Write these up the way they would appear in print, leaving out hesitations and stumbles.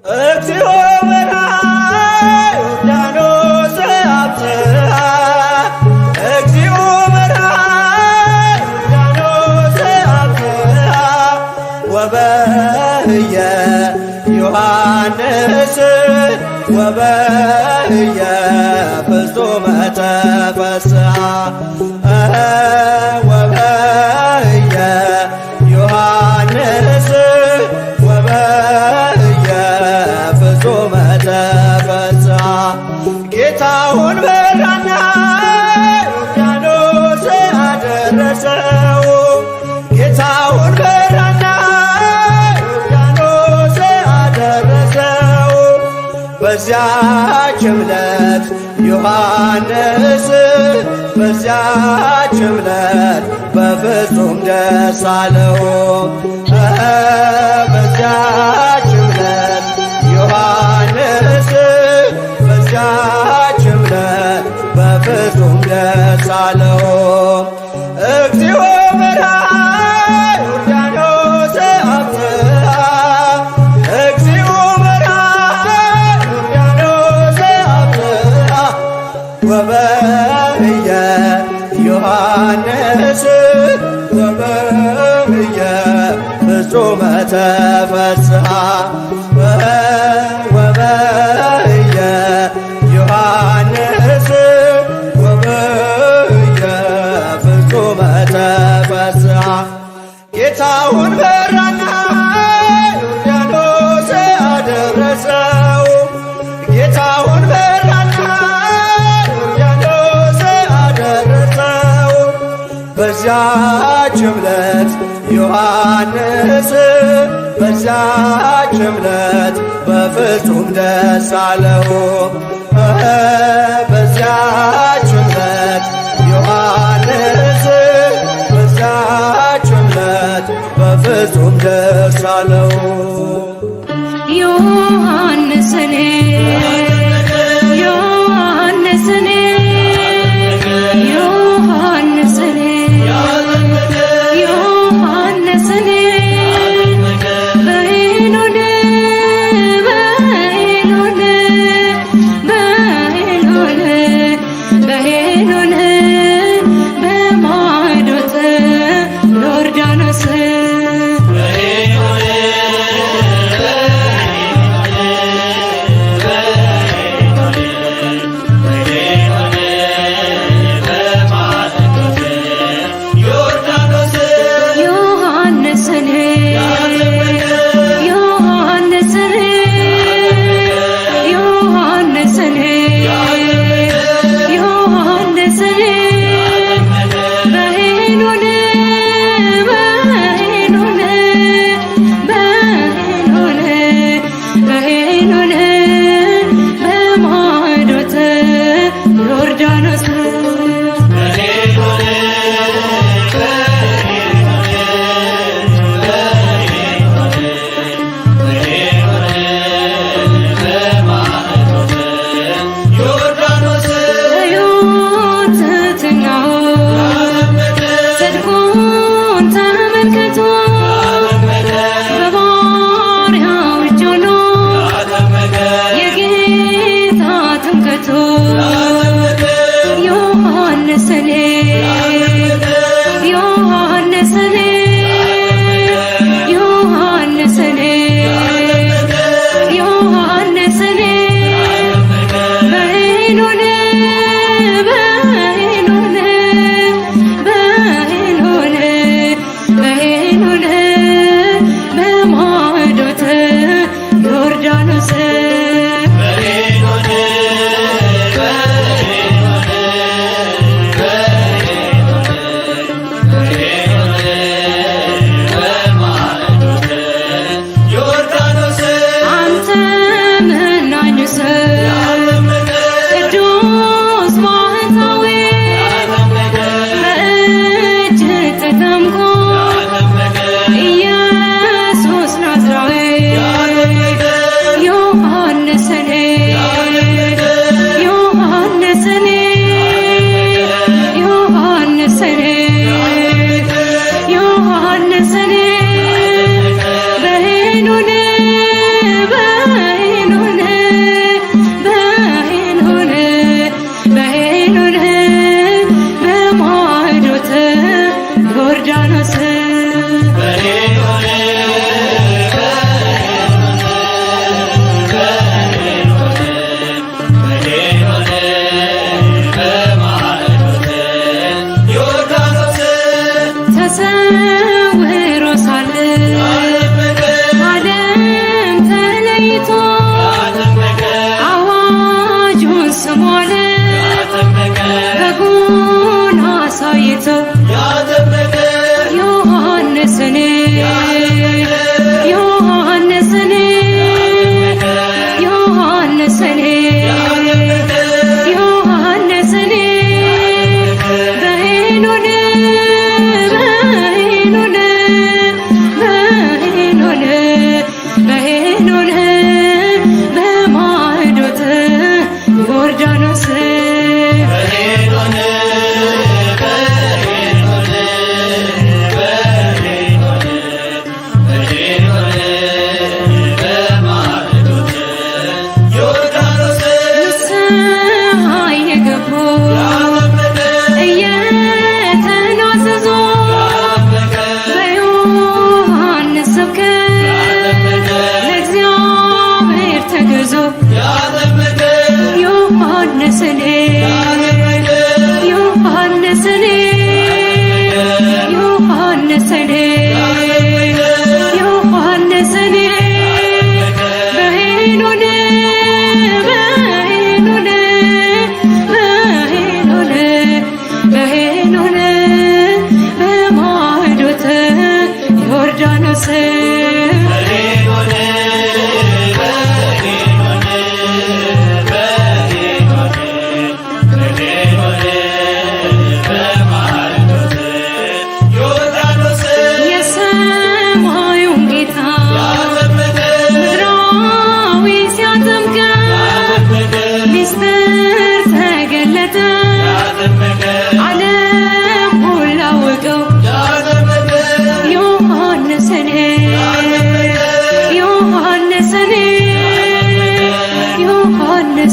እግዚኦ በርሃ ዮርዳኖስ አብጽሐ እግዚኦ በርሃ ዮርዳኖስ አብጽሐ ወበህየ ዮሐንስ ወበህየ ፍጹመ ተፈስሐ ወበህየ ዮሐንስ ወበህየ ፍጹመ ተፈስሐ ጌታውን በራና ዮርዳኖስ አደረሰው ጌታውን በራና ዮርዳኖስ አደረሰው በዚያች ዕለት ዮሐንስ በዚያች ዕለት በፍጹም ደስ አለው በዚያች ዕለት ዮሐንስ በዚያች ዕለት በፍጹም ደስ አለው እግዚኦ በርሃ ዮርዳኖስ አብጽሐ እግዚኦ በርሃ ዮርዳኖስ አብጽሐ ወበህየ ዮሐንስ ወበህየ ፍጹመ ተፈስሐ ወበህየ ዮሐንስ ወበህየ ፍጹመ ተፈስሐ ጌታውን በራና ዮርዳኖስ አደረሰው ጌታውን በራና ዮርዳኖስ አደረሰው በዚያች ዕለት ዮሐንስ በዚያች ዕለት በፍጹም ደስ አለው በዚያች ዕለት ዮሐንስ በዚያች ዕለት በፍጹም ደስ አለው ዮሐንስኔ ዮሐንስኔ ዮሐንስኔ ዮሐንስኔ በሄኖን በሄኖን በሄኖን በሄኖን በማዶት ዮርዳኖስ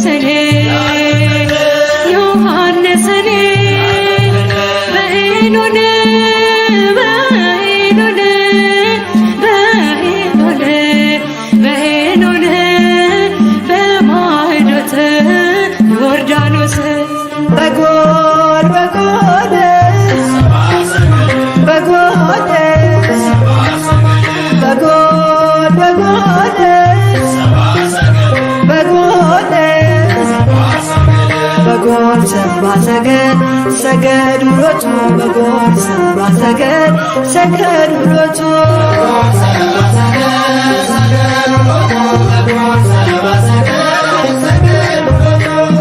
ዮሐንስን ዮሐንስን በሄኖን በሄኖን በሄኖን በሄኖን በማዕዶተ ዮርዳኖስ በጎል በጎል በጎል በጎል በጎል በጎል በጎል ሰባ ሰገድ ሰገድ ውሎቱ በጎል ሰባ ሰገድ ሰገድ ውሎቱ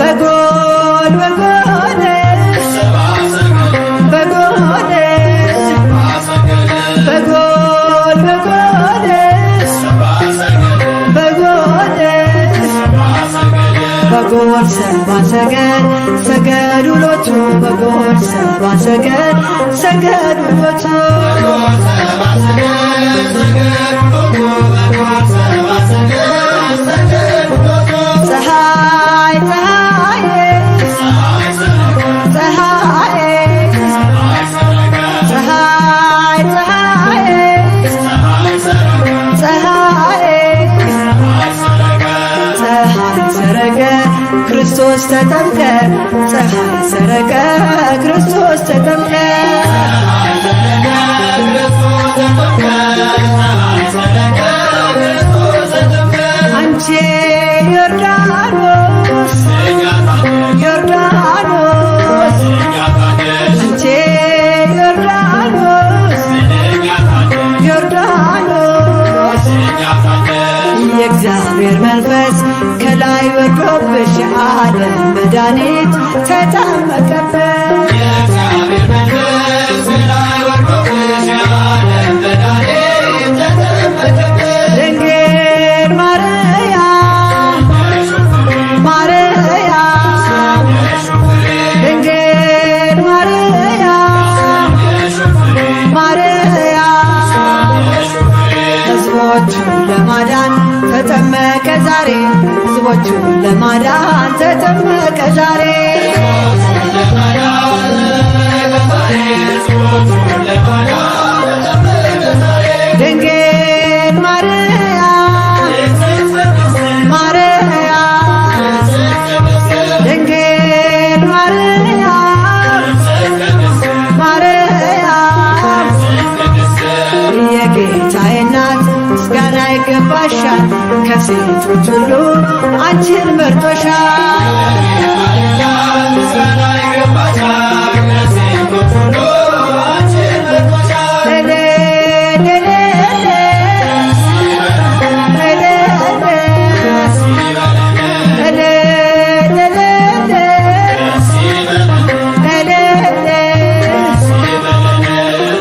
በጎል በጎል በጎል በጎል በጎል በጎል በጎል ሰባ ሰገድ ሰገድ ውሎቱ በጎል ሰባ ሰገድ ሰገድ ውሎቱ ፀሐይ ፀሐይ ፀሐይ ፀሐይ ፀሐይ ፀሐይ ሰረቀ ክርስቶስ ተጠምቀ ፀሐይ ሰረቀ ክርስቶስ ተጠምቀ አንቺ ዮርዳኖስ ዮርዳኖስ አንቺ ዮርዳኖስ ዮርዳኖስ የእግዚአብሔር መንፈስ ከላይ ወርዶብሽ የዓለም መድኃኒት ተጠመቀበት ድንግል ማርያም ማርያም ድንግል ማርያም ማርያም ሕዝቦቹን ለማዳን ተጠመቀ ዛሬ ሕዝቦቹን ለማዳን ተጠመቀ ዛሬ ድንግል ማርያም ማርያም ድንግል ማርያም ማርያም የጌታዬ እናት ምስጋና ይገባሻል ከሴቶች ሁሉ አንቺን መርጦሻል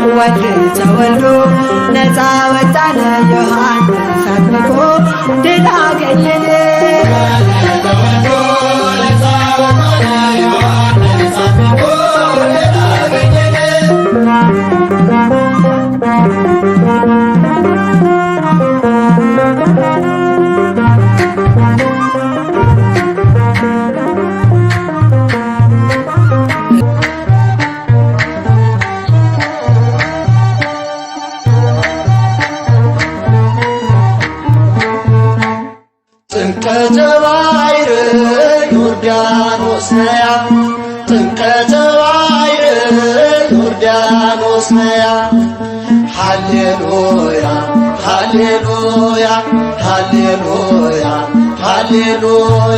ወልድ ተወልዶ ነፃ ወጣነ ዮሐንስ አጥምቆ ድል አገኘን ጥምቀተ ባሕር ዮርዳኖስ ነያ ጥምቀተ ባሕር ዮርዳኖስ ነያ ሃሌሉያ ሃሌሉያ ሃሌሉያ ሃሌሉያ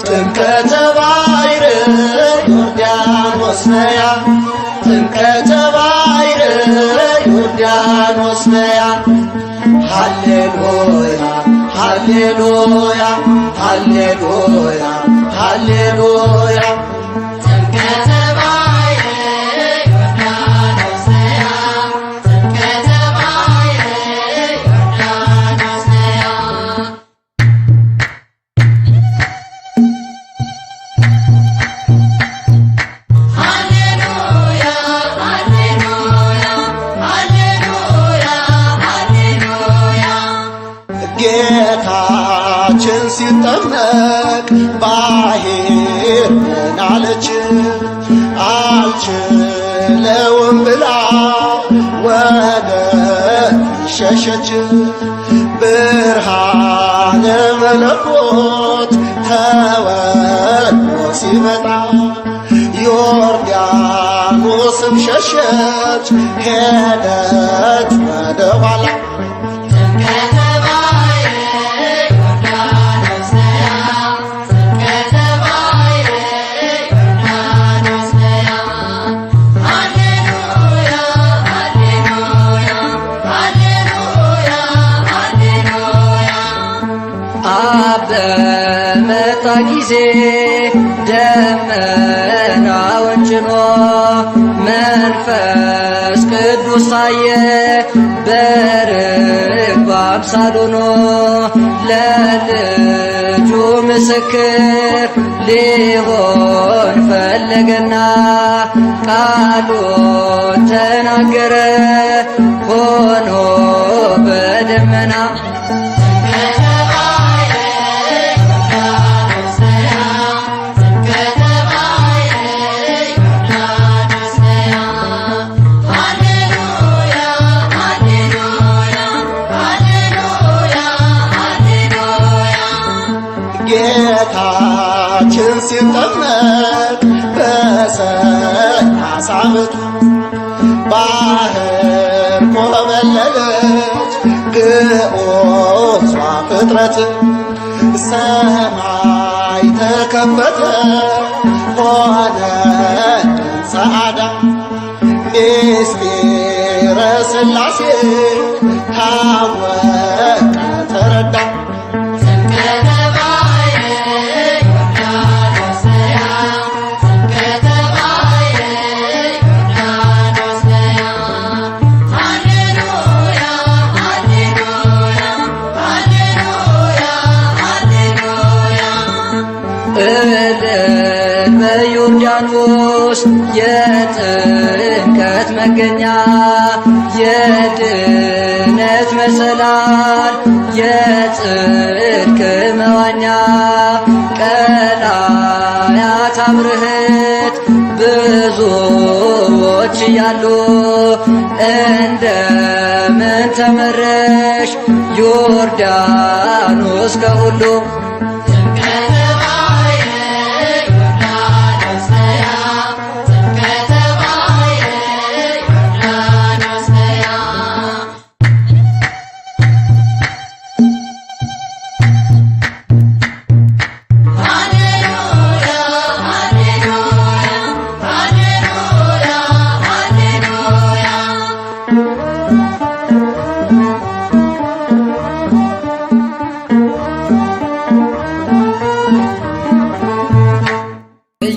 ጥምቀተ ባሕር ዮርዳኖስ ነያ ጥምቀተ ባሕር ዮርዳኖስ ነያ ሃሌሉያ ሃሌሉያ ሃሌሉያ ሃሌሉያ ጥምቀተ ባሕር ዮርዳኖስ ነያ ሲጠመቅ ባሕር ምን አለች? አልችለውም ብላ ወደ ሸሸች። ብርሃነ መለኮት ተወልዶ ሲመጣ ዮርዳኖስም ሸሸች ሄደች ወደ ኋላ። በመጣ ጊዜ ደመናውን ጭኖ መንፈስ ቅዱስ ታየ በርግብ አምሳል ሆኖ ለልጁ ምስክር ሊሆን ፈለገና ቃሉን ተናገረ ሆኖ በደመና። ጌታችን ሲጠመቅ በ30 ዓመቱ ባሕር ኮበለለች ግዑዟ ፍጥረት። ሰማይ ተከፈተ ሆነ ጸዓዳ ምስጢረ ሥላሴ ታወቀ ተረዳ። በዮርዳኖስ የጥምቀት መገኛ የድነት መሰላል የጽድቅ መዋኛ ቀላያት አብርህት ብዙዎች እያሉ እንደምን ተመረሽ ዮርዳኖስ ከሁሉ?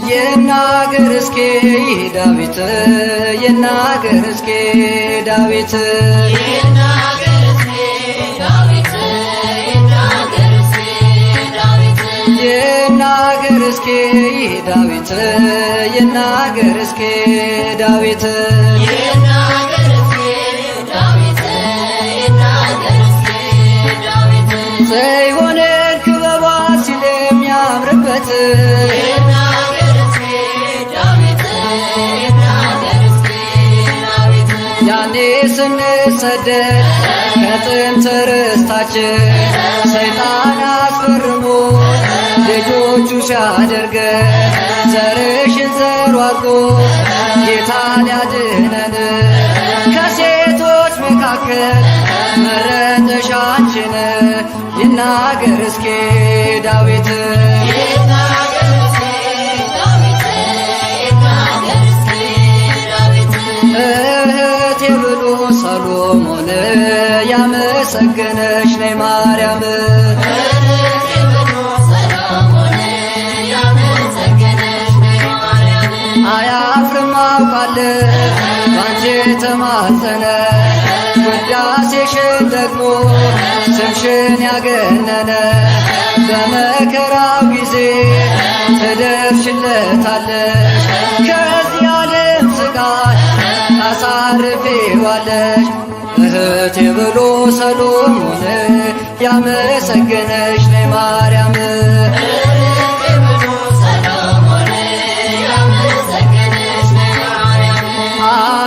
ይናገር እስኪ ዳዊት ይናገር እስኪ ዳዊት ይናገር እስኪ ዳዊት ይናገር እስኪ ዳዊት ይናገር እስኪ ዳዊት ጽዮንን ክበባ ሲል የሚያምርበት ያኔ ስንሰደድ ከጥንት ርስታችን ሰይጣን አስፈርሞ ልጆቹ ሲያደርገን ዘርሽን ዘሩ አድርጎ ጌታ ሊያድነን ከሴቶች መካከል መረጠሽ አንቺን። ይናገር እስኪ ዳዊት እህቴ ብሎ ሰሎሞን ያመሰገነሽ ነይ ማርያም አያፍርም አውቃለሁ ባንቺ ተማጸነ ውዳሴሽን ደግሞ ስምሽን ያገነነ በመከራው ጊዜ ትደርሽለታለሽ ከዚህ ዓለም ስቃይ ታሳርፊዋለሽ። እህቴ ብሎ ሰሎሞን ያመሰገነሽ ነይ ማርያም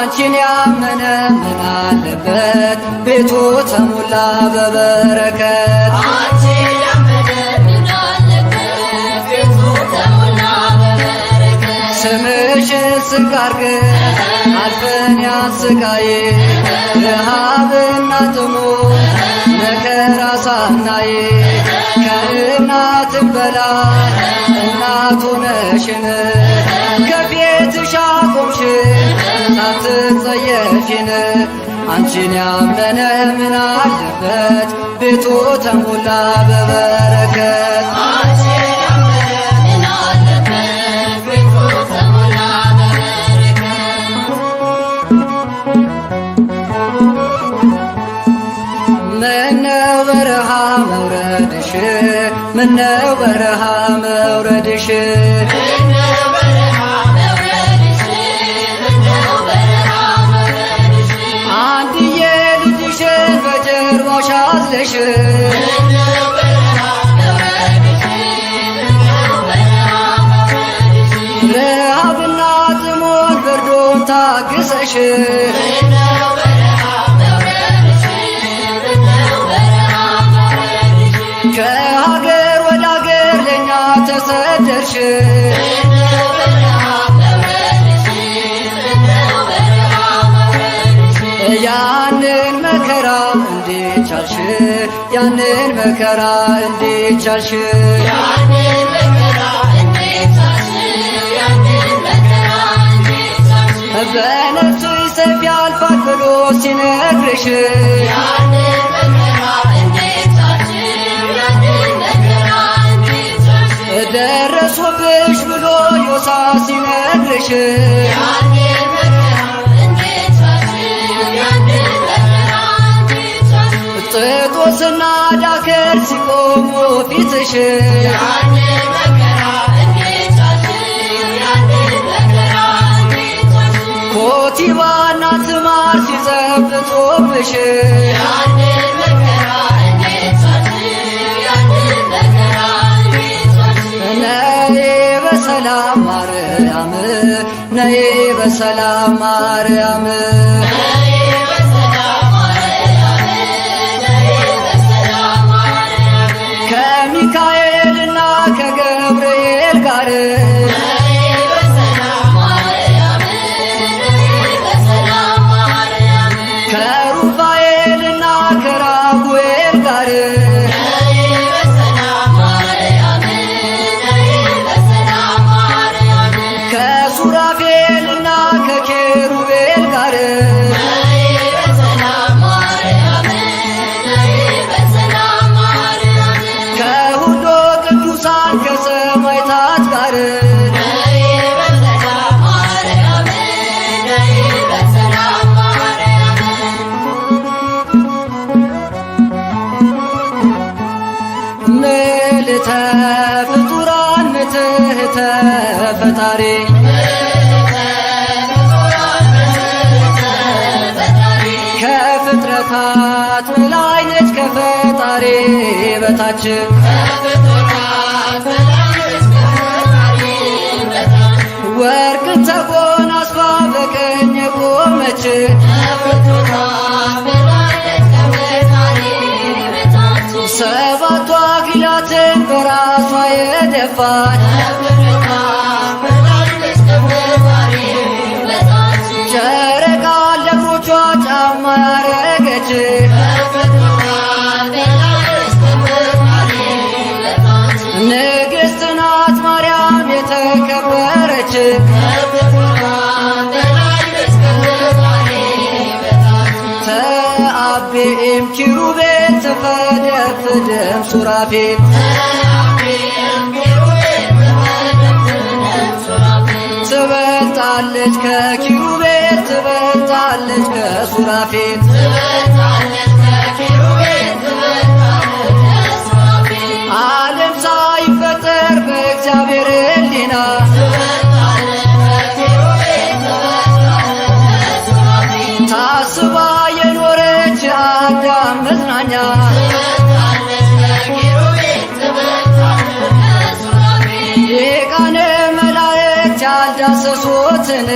አንቺን ያመነ ምን አለበት ቤቱ ተሞላ በበረከት። አንቺን ያመነ ምን አለበት ቤቱ ተሞላ በበረከት። ስምሽን ዝቅ አድርገን አልፈን ያን ስቃይ ረሃብና ጥሙን መከራ ሳናይ ከእናትም በላይ እናቱ ነሽን ከቤትሽ አቆምሽን ሳትጸየፊን። አንቺን ያመነ ምን አለበት ቤቱ ተሞላ በበረከት። አንቺን ያመነ ምን አለበት ቤቱ ተሞላ በበረከት። ምነው በረሃ መውረድሽ ምነው በረሃ መውረድሽ ምነው በረሃ መውረድሽ ምነው በረሃ መውረድሽ። አንድዬ ልጅሽን በጀርባሽ አዝለሽ ምነው በረሃ መውረድሽ ምነው በረሃ መውረድሽ። ረሃብና ጥሙን ብርዱን ታግሰሽ ምነው በረሃ መውረድሽ ምነው በረሃ መውረድሽ። ከሀገር ወደ ሀገር ለእኛ ተሰደርሽ ምነው በረሃ መውረድሽ ምነው በረሃ መውረድሽ። ያንን መከራ እንዴት ቻልሽ ያንን መከራ እንዴት ቻልሽ ያንን መከራ እንዴት ቻልሽ ያንን መከራ እንዴት ቻልሽ። በነፍስሽ ሰይፍ ያልፋል ብሎ ሲነግርሽ ያንን መከራ እንዴት ቻልሽ ያንን መከራ እንዴት ቻልሽ። ደረሱብሽ ብሎ ዮሳ ሲነግርሽ ያንን መከራ እንዴት ቻልሽ ያንን መከራ እንዴት ቻልሽ። ጥጦስና ዳከር ሲቆሙ ፊትሽ ያንን መከራ እንዴት ቻልሽ ያንን መከራ እንዴት ቻልሽ። ኮቲባና ትማር ሲዘብጡብሽ ያንን መከራ እንዴት ቻልሽ ያንን መከራ እንዴት ቻልሽ። ነይ በሰላም ማርያም ነይ በሰላም ማርያም ነይ በሰላም ማርያም ነይ በሰላም ማርያም። ከሚካኤልና ከገብርኤል ጋር ነይ በሰላም ማርያም ነይ በሰላም ማርያም። ከሩፋኤልና ከራጉኤል ጋር ነይ በሰላም ማርያም ነይ በሰላም ማርያም። ከሱራፌልና ከኬሩቤል ጋር ነይ በሰላም ማርያም ነይ በሰላም ማርያም። ከሁሉ ቅዱሳን ከሰማዕታት ጋር ነይ በሰላም ማርያም ነይ በሰላም ማርያም። ምልዕተ ፍጡራን ምትሕተ ፈጣሪ ከፍጥረታት በላይ ነች ከፈጣሪ በታች ወርቅን ተጎናጽፋ በቀኝ የቆመች ሰባቱ አክሊላትን በራሷ የደፋች ጨረቃ ለእግሮቿ ጫማ ያረገች ንግሥት ናት ማርያም የተከበረች ተአቤም ኪሩቤል ተፈደፍድም ሱራፌል ትበልጣለች ከኪሩቤል ትበልጣለች ከሱራፌል ዓለም ሳይፈጠር በእግዚአብሔር ሕሊና ታስባ የኖረች አዳም መዝናኛ ሊቃነ መላእክት ያልዳሰሱትን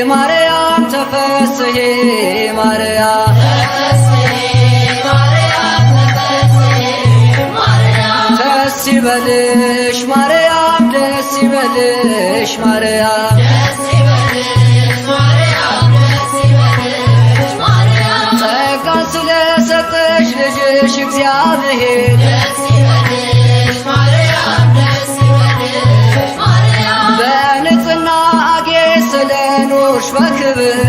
ማርያም ተፈስሒ ማርያም ደስ ይበልሽ ማርያም ደስ ይበልሽ ማርያም ጸጋን ስለሰጠሽ ልጅሽ እግዚአብሔር በንጽሕና አጌጥ ስለኖርሽ በክብር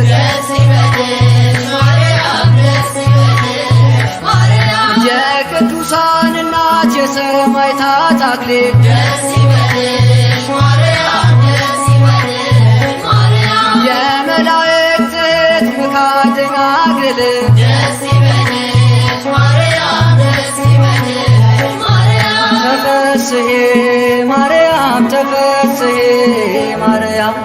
የቅዱሳን እናት የሰማዕታት አክሊል የመላእክት እህት ምክሐ ደናግል ተፈስሒ ማርያም ተፈስሒ ማርያም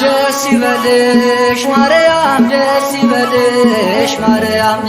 ደስ ይበልሽ ማርያም ደስ ይበልሽ ማርያም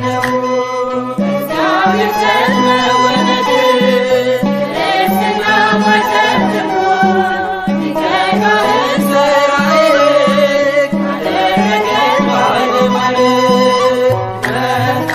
ነው እግዚአብሔር ተወለደ ክርስትና ማይተርትሞ ሊቀካህን ዘራይክ አደረገን ባለማለት መጣ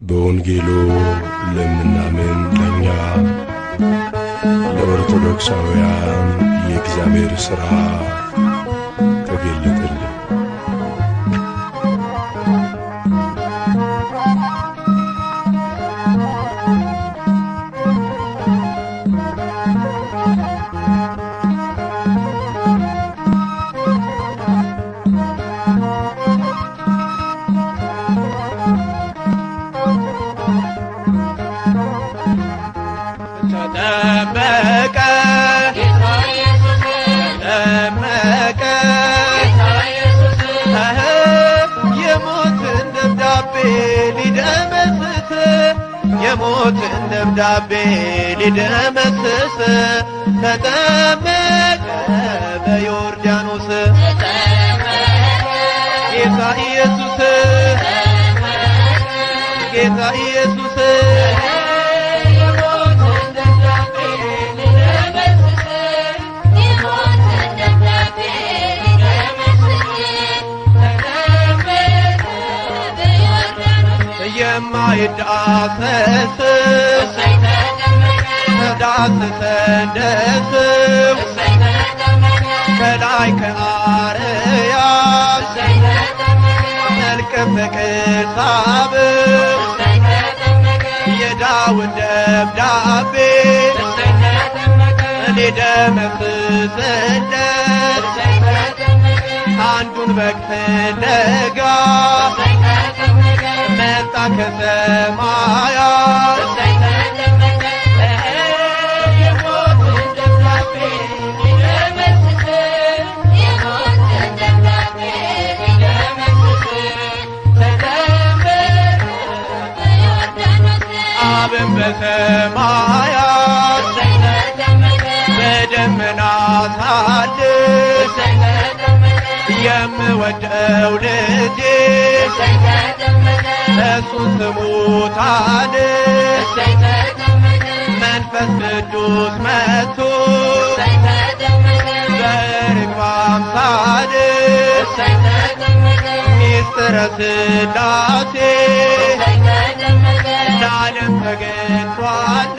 በወንጌሉ ለምናምን ለኛ ለኦርቶዶክሳውያን የእግዚአብሔር ሥራ ተገለጠልን። የሞትን ደብዳቤ ሊደመስስ ተጠመቀ በዮርዳኖስ ጌታ ኢየሱስ ጌታ ኢየሱስ የማይዳሰስ ዳስሰን ደስው ከላይ ከአርያም መልከ ፍቅር ሳብው የዳዊት ደብዳቤ ሊደመስስለት አንዱን በግ ፍለጋ መጣ ከሰማያት የሞትን ደብዳቤ ሊደመስስ አብን በሰማያት በደመና ሳድር የምወደው ልጄ እሱን ስሙታን መንፈስ ቅዱስ መጥቶ በርግብ አምሳል ሚስጥረ ሥላሴ ለዓለም ተገልጧል።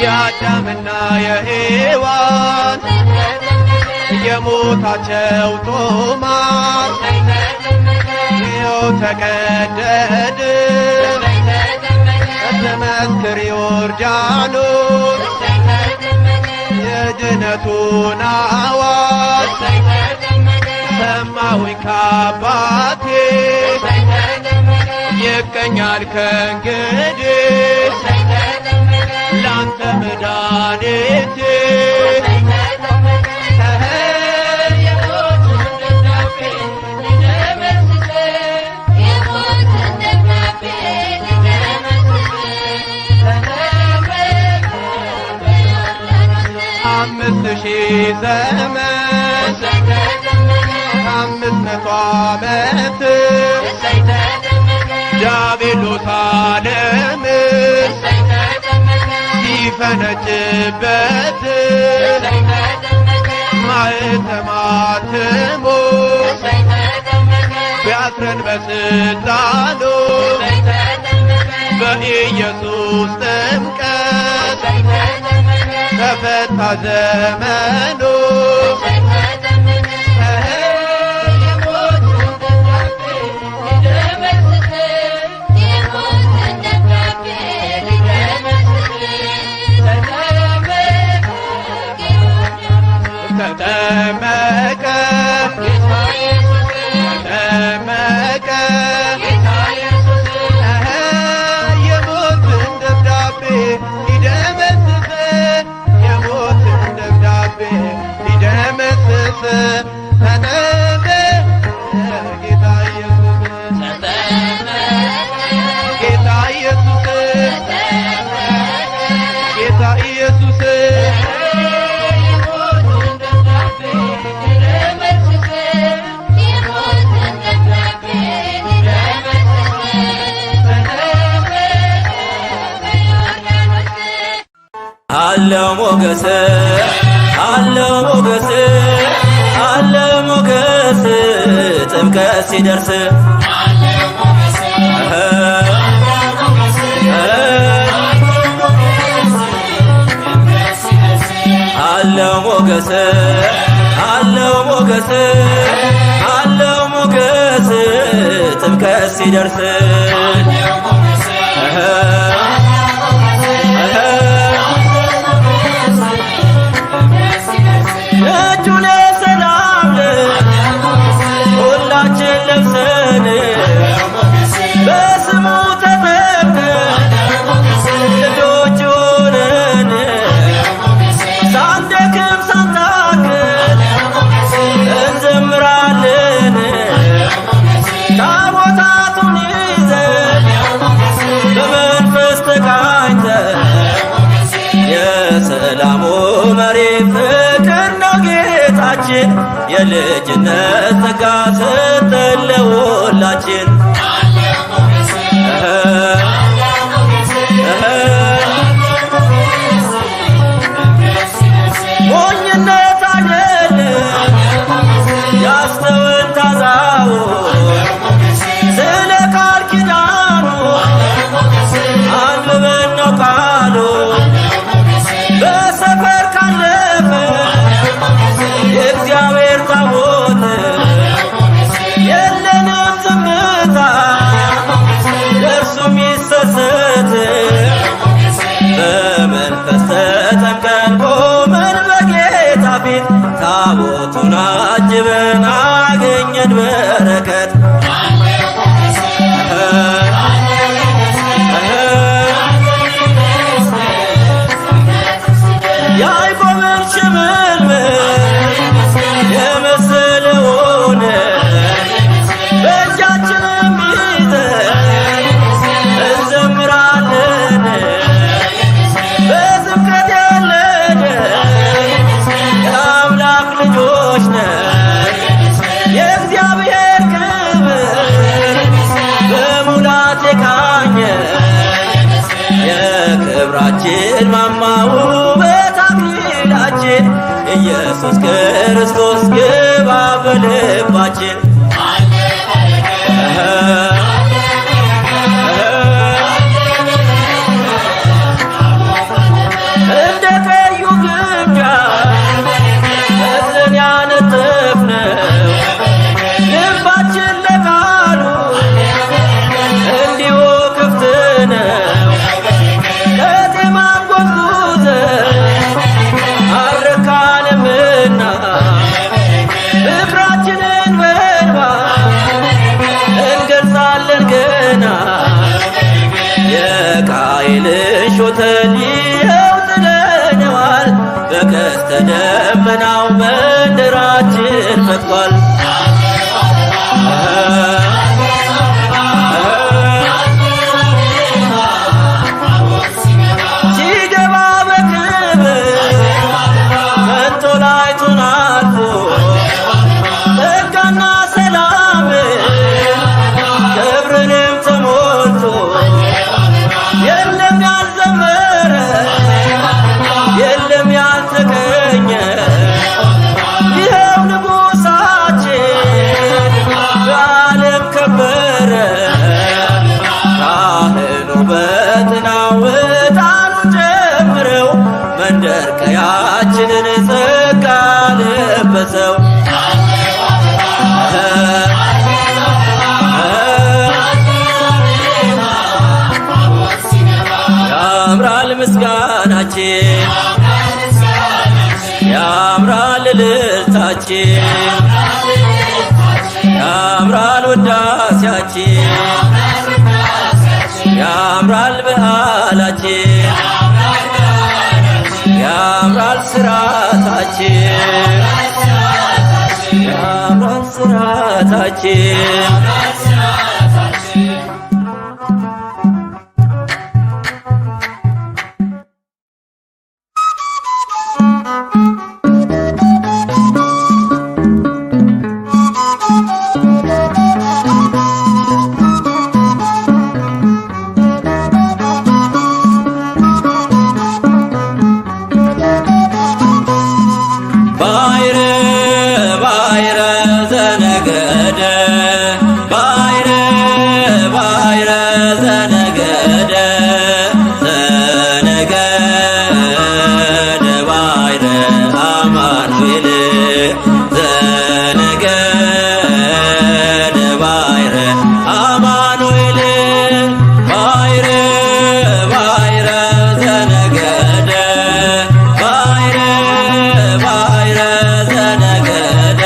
የአዳምና የሔዋን የሞታቸው ጦማር ይኸው ተቀደደ ተመስክር ዮርዳኖስ የድነቱን አዋጅ ሰማሁኝ ከአባቴ ይገኛል ከእንግዲህ ላንተ መድኃኒቴ አምስት ሺህ ዘመን 500 ዓመት ዲያብሎስ ዓለምን ሲፈነጭበት ማኅተማትሞ ቢያስረን በስልጣኑ በኢየሱስ ጥምቀት ተፈታ ዘመኑ ተጠመቀ ተጠመቀ የሞትን ደብዳቤ ሊደመስስ የሞትን ደብዳቤ ሊደመስስ ተጠመቀ ጌታ ኢየሱስ ጌታ ኢየሱስ ጌታ ኢየሱስ አለው ሞገስ አለው ሞገስ አለው ሞገስ ጥምቀት ሲደርስ አለው ሞገስ አለው ሞገስ አለው ሞገስ ጥምቀት ሲደርስ እጁን ሰላም ሁላችን ለብሰን በስሙ ተጠምቀን የልጅነት ጸጋ ሰጠን ለሁላችን። ሞኝነት አይደለም ያስተውል ታዛው ስለ ቃል ኪዳኑ አንብበን ነው ቃሉ በሰፈር ካለፈ የእግዚአብሔር ታቦት የለንም ዝምታ ለእርሱ የሚሰሰት በመንፈስ ተጠምቀን ቆመን በጌታ ፊት ታቦቱን አጅበን አገኘን በረከት። ያዕቆብን ሽምልምል የመሰለውን በእጃችንም ይዘን እንዘምራለን። በስብከት ያለን የአምላክ ልጆች ነን። የእግዚአብሔር ክብር በሙላት የቃኘ የክብራችን ማማ ውበት አክሊላችን ኢየሱስ ክርስቶስ ግባ በልባችን። እንደ ቀዩ ግምጃ በዝን ያነጠፍነው ልባችን ለቃሉ እንዲሁ ክፍት ነው። ከዜማም ጎዝጉዘን አልረካንምና ፍቅራችንን በእንባ እንገልጻለን ገና። የቃየልን ሾተል ይኸው ጥለነዋል፣ በቀስተ ደመናው መንደራችን ፈጥቋል። ሲገባ በክብር መንጦላይቱን አልፎ ጸጋና ሰላም ክብርንም ተሞልቶ የለም ያልዘመረ የለም ያልተገኘ ይኸው ንጉሣችን በዓለም ከበረ። ካህኑ በጥናው ዕጣኑን ጨምረው መንደር ቀያችንን ጸጋ ለበሰው። ያምራል ምስጋናችን ያምራል እልልታችን ያምራል ውዳሴያችን ያምራል በዓላችን ያምራል ስራታችን ያምራል ስራታችን። ባይረ ዘነገደ ባይረ ዘነገደ ባይረ አማኑኤል ዘነገደ ባይረ አማኑኤል ባይረ ዘነገደ ባይረ ዘነገደ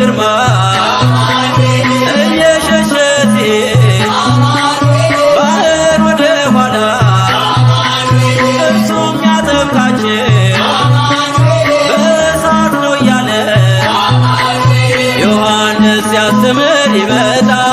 በግርማ እየሸሸት ባህር ወደ ኋላ እርሱም ያጠምቃቸው በእሳት ነው እያለ ዮሐንስ ሲያስተምር ይመጣል